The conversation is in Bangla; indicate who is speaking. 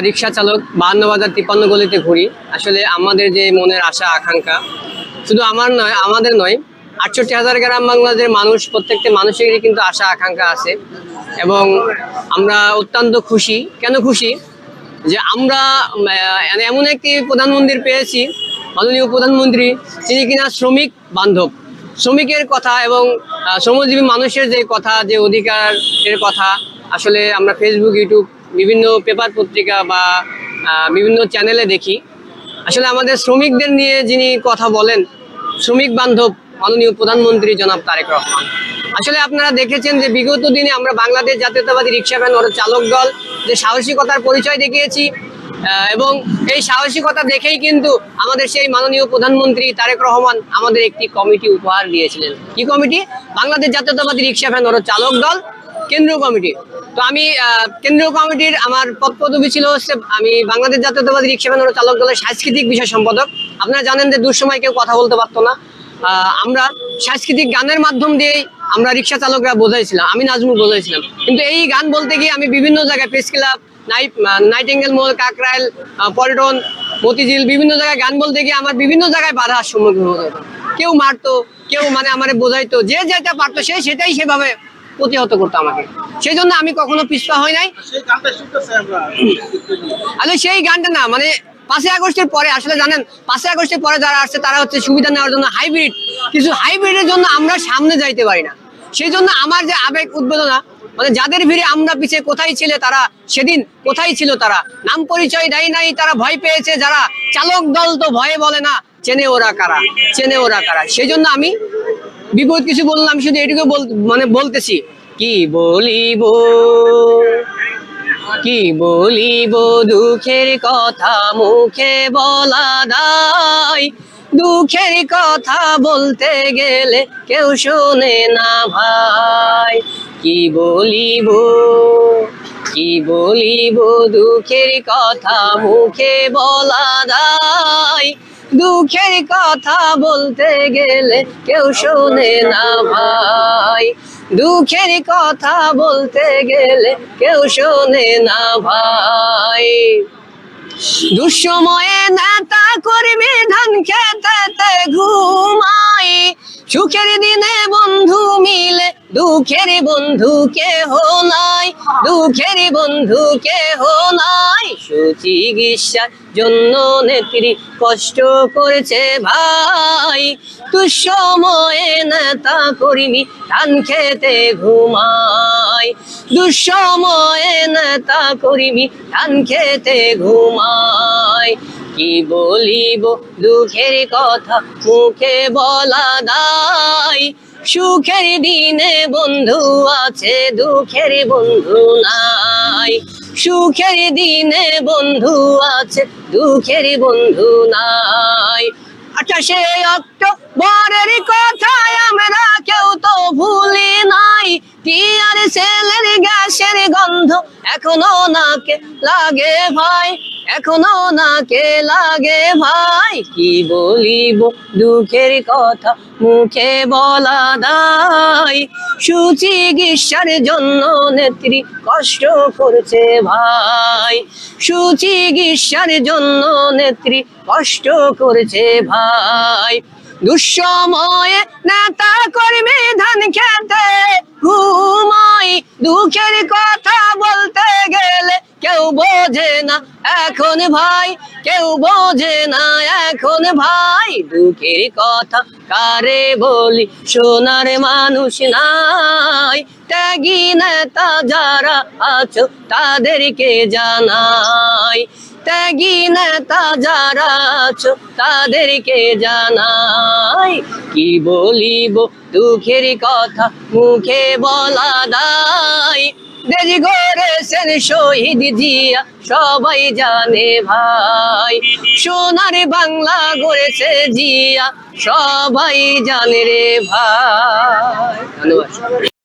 Speaker 1: রিক্সা চালক 52 বাজার 53 গলিতে ঘুরি। আসলে আমাদের যে মনের আশা আকাঙ্ক্ষা শুধু আমাদের নয়, 68,000 গ্রাম বাংলাদেশের মানুষ, প্রত্যেকটা মানুষেরই কিন্তু আশা আকাঙ্ক্ষা আছে। এবং আমরা অত্যন্ত খুশি। কেন খুশি? যে আমরা এমন একটি প্রধানমন্ত্রী পেয়েছি, মাননীয় প্রধানমন্ত্রী, যিনি কিনা শ্রমিক বান্ধব, শ্রমিকের কথা এবং শ্রমজীবী মানুষের যে কথা, যে অধিকারের কথা আসলে আমরা ফেসবুক, ইউটিউব, বিভিন্ন পেপার পত্রিকা বা বিভিন্ন চ্যানেলে দেখি। আসলে আমাদের শ্রমিকদের নিয়ে যিনি কথা বলেন, শ্রমিক বান্ধব মাননীয় প্রধানমন্ত্রী জনাব তারেক রহমান। আসলে আপনারা দেখেছেন যে বিগত দিনে আমরা বাংলাদেশ জাতীয়তাবাদী রিক্সা ভ্যান ও চালক দল যে সাহসিকতার পরিচয় দেখিয়েছি, এবং এই সাহসিকতা দেখেই কিন্তু আমাদের সেই মাননীয় প্রধানমন্ত্রী তারেক রহমান আমাদের একটি কমিটি উপহার দিয়েছিলেন। কি কমিটি? বাংলাদেশ জাতীয়তাবাদী রিক্সা ভ্যান ও চালক দল কেন্দ্রীয় কমিটি। তো আমি কেন্দ্রীয় কমিটির আমার পদবি ছিল হচ্ছে, আমি বাংলাদেশ জাতীয়তাবাদী রিক্সা ভ্যান ও চালক দলের সাংস্কৃতিক বিষয় সম্পাদক। আপনারা জানেন যে দুঃসময় কেউ কথা বলতে পারতো না, আমরা সাংস্কৃতিক গানের মাধ্যম দিয়েই আমরা রিক্সা চালকরা বোঝাইছিলাম, আমি নাজমুল বোঝাইছিলাম। কিন্তু এই গান বলতে গিয়ে আমি বিভিন্ন জায়গায়, প্রেস ক্লাব, নাইটিঙ্গেল মোড়, কাকরাইল, পল্টন, মতিঝিল, বিভিন্ন জায়গায় গান বলতে গিয়ে আমার বিভিন্ন জায়গায় বাধার সম্মুখীন হতে হতো। কেউ মারতো, কেউ আমারে বোঝাইতো, যে যেটা পারতো সেটাই সেভাবে প্রতিহত করতো আমাকে। সেই জন্য আমি কখনো পিছপা হই নাই। আসলে সেই গানটা না, 5ই আগস্টের পরে, আসলে জানেন 5ই আগস্টের পরে যারা আসছে তারা হচ্ছে সুবিধা নেওয়ার জন্য হাইব্রিড, কিছু হাইব্রিডের জন্য আমরা সামনে যাইতে পারি না। সেই জন্য আমার যে আবেগ উদ্বেদনা, যাদের ভিড়ে আমরা পিছিয়ে, কোথায় ছিলে তারা সেদিন, কোথায় ছিল তারা? নাম পরিচয় দেয় নাই, তারা ভয় পেয়েছে যারা। চালক দল তো ভয়ে বলে না, চেনে ওরা কারা, চেনে ওরা কারা। সেই জন্য আমি বিপরীত কিছু বললাম, শুধু এটুকু বলতেছি, কি বলিব, কি বলিব, দুঃখের কথা মুখে বলা দায়, দুঃখের কথা বলতে গেলে কেউ শোনে না ভাই। কি বলিব, কি বলিব, দুঃখের কথা মুখে বলা দায়, দুঃখের কথা বলতে গেলে কেউ শোনে না ভাই, দুঃখের কথা বলতে গেলে কেউ শোনে না ভাই। দুঃসময়ে নেতা কর্মী ধান খেতে ঘুমাই, সুখের দিনে বন্ধু মিলে দুঃখের বন্ধু কেহ নাই, দুঃখের বন্ধু কেহ নাই। সুচিকিৎসার জন্য নেত্রী কষ্ট করেছে ভাই, দুঃসময়ে নেতা কর্মী ধান খেতে ঘুমাই, দুঃসময়ে নেতা কর্মী ধান খেতে ঘুমাই। কি বলিব, দুঃখের কথা মুখে বলা দায়, সুখের দিনে বন্ধু আছে, দুঃখের বন্ধু নাই, সুখের দিনে বন্ধু আছে, দুঃখের বন্ধু নাই। 28শে অক্টোবরের কথায় আমরা কেউ তো ভুলি নাই, টিয়ার সেলের গ্যাসের গন্ধ এখনো নাকে লাগে ভাই, এখনো নাকে লাগে ভাই। কি বলিব, দুঃখের কথা মুখে বলা দায়, সুচিকিৎসার জন্য নেত্রী কষ্ট করছে ভাই, সুচিকিৎসার জন্য নেত্রী কষ্ট করছে ভাই। দুঃসময়ে নেতা কর্মী ধান খেতে ঘুমাই, দুঃখের কথা বলতে গেলে কেউ বোঝে না এখন ভাই, কেউ বোঝে না এখন ভাই। দুঃখের কথা কারে বলি, শোনার মানুষ নাই, ত্যাগী নেতা যারা আছো তাদেরকে জানাই, ত্যাগী নেতা যারা আছো তাদেরকে জানাই। কি বলিব, দুঃখের কথা মুখে বলা দায়, দেশ গড়েছেন শহীদ জিয়া সবাই জানে ভাই, সোনার বাংলা গড়েছে জিয়া সবাই জানে রে ভাই। ধন্যবাদ।